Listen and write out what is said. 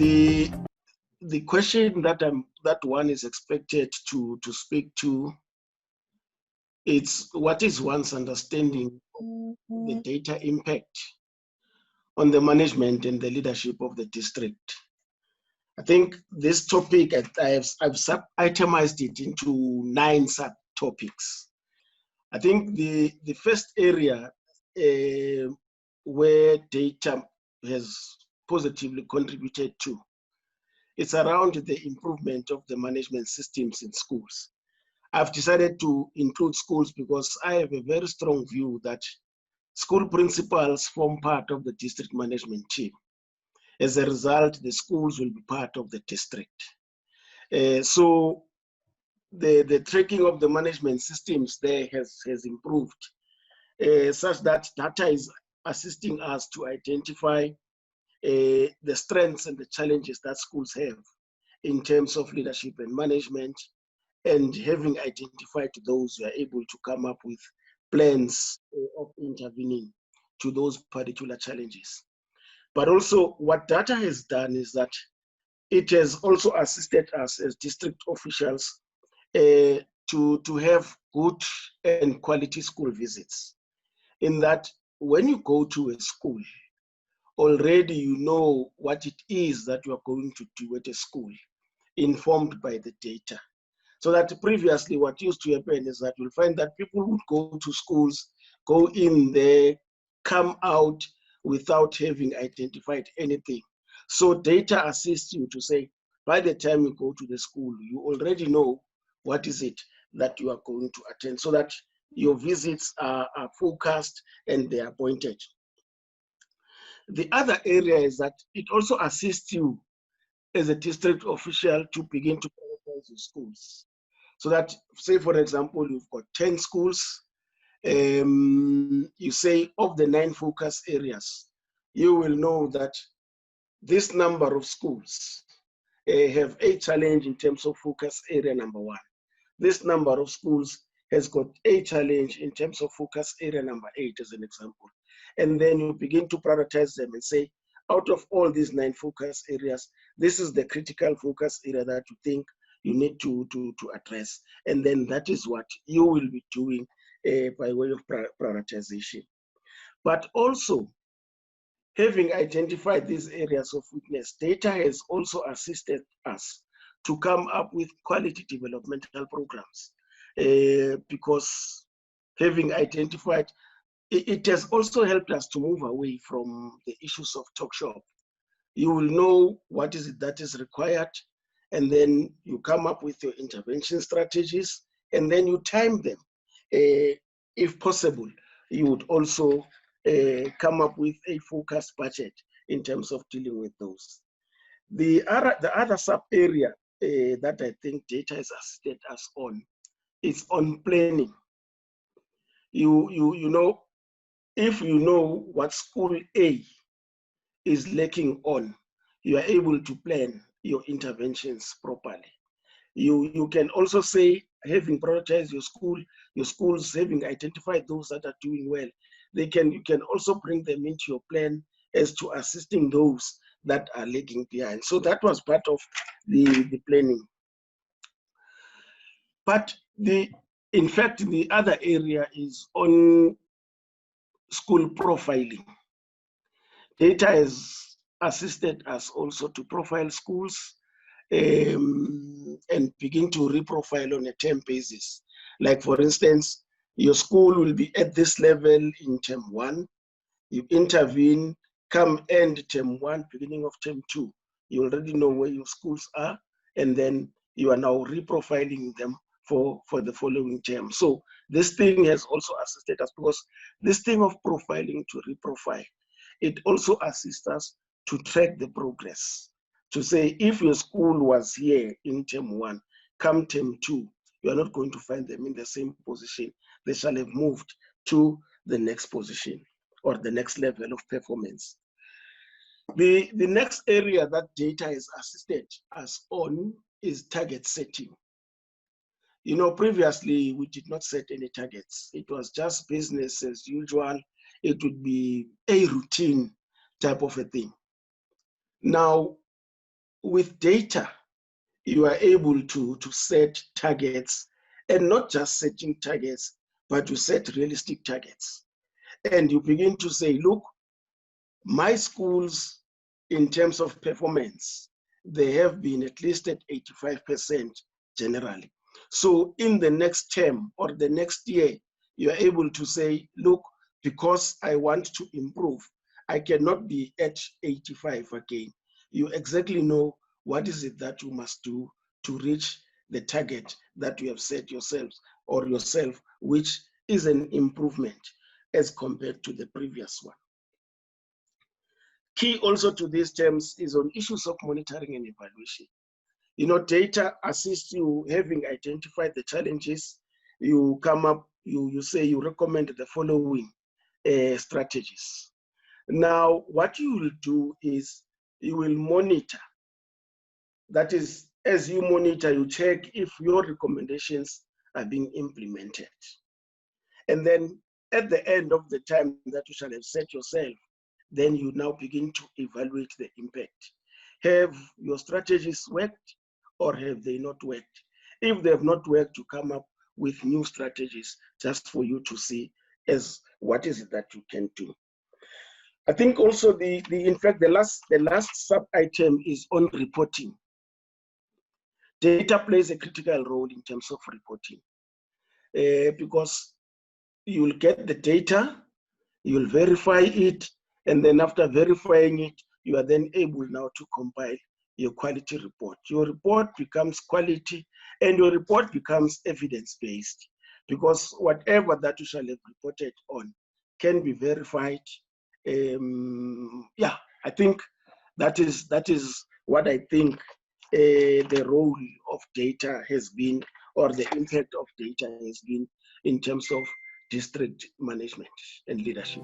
The question that one is expected to speak to, it's what is one's understanding of the data impact on the management and the leadership of the district. I think this topic, I've sub-itemized it into 9 subtopics. I think the first area where data has positively contributed to, it's around the improvement of the management systems in schools. I've decided to include schools because I have a very strong view that school principals form part of the district management team. As a result, the schools will be part of the district. So the tracking of the management systems there has improved, such that data is assisting us to identify the strengths and the challenges that schools have in terms of leadership and management, and having identified those, we are able to come up with plans of intervening to those particular challenges. But also what data has done is that it has also assisted us as district officials to have good and quality school visits. In that when you go to a school, already you know what it is that you are going to do at a school, informed by the data. So that previously what used to happen is that you'll find that people would go to schools, go in there, come out without having identified anything. So data assists you to say, by the time you go to the school, you already know what is it that you are going to attend, so that your visits are focused and they are pointed. The other area is that it also assists you as a district official to begin to prioritize your schools. So that, say for example, you've got 10 schools, you say of the 9 focus areas, you will know that this number of schools have a challenge in terms of focus area number 1. This number of schools has got a challenge in terms of focus area number 8, as an example. And then you begin to prioritize them and say, out of all these 9 focus areas, this is the critical focus area that you think you need to address. And then that is what you will be doing by way of prioritization. But also, having identified these areas of weakness, data has also assisted us to come up with quality developmental programs, because having identified, it has also helped us to move away from the issues of talk shop. You will know what is it that is required, and then you come up with your intervention strategies, and then you time them. If possible, you would also come up with a focused budget in terms of dealing with those. The other sub area that I think data has assisted us on is on planning. You know, if you know what school A is lacking on, you are able to plan your interventions properly. You can also say, having prioritized your schools, having identified those that are doing well, you can also bring them into your plan as to assisting those that are lagging behind. So that was part of the planning. But in fact, the other area is on school profiling. Data has assisted us also to profile schools and begin to reprofile on a term basis. Like for instance, your school will be at this level in term 1, you intervene, come end term 1, beginning of term 2, you already know where your schools are, and then you are now reprofiling them for the following term. So this thing has also assisted us, because this thing of profiling to reprofile, it also assists us to track the progress. To say, if your school was here in term 1, come term 2, you are not going to find them in the same position. They shall have moved to the next position or the next level of performance. The next area that data has assisted us on is target setting. You know, previously we did not set any targets. It was just business as usual. It would be a routine type of a thing. Now, with data, you are able to set targets, and not just setting targets, but to set realistic targets. And you begin to say, look, my schools, in terms of performance, they have been at least at 85% generally. So in the next term or the next year, you are able to say, look, because I want to improve, I cannot be at 85 again. You exactly know what is it that you must do to reach the target that you have set yourselves or yourself, which is an improvement as compared to the previous one. Key also to these terms is on issues of monitoring and evaluation. You know, data assists you having identified the challenges. You come up, you say you recommend the following strategies. Now, what you will do is you will monitor. That is, as you monitor, you check if your recommendations are being implemented. And then at the end of the time that you shall have set yourself, then you now begin to evaluate the impact. Have your strategies worked or have they not worked? If they have not worked, you come up with new strategies just for you to see as what is it that you can do. I think also in fact the last sub item is on reporting. Data plays a critical role in terms of reporting because you will get the data, you will verify it, and then after verifying it, you are then able now to compile your quality report. Your report becomes quality and your report becomes evidence-based because whatever that you shall have reported on can be verified. Yeah, I think that is what I think the role of data has been, or the impact of data has been in terms of district management and leadership.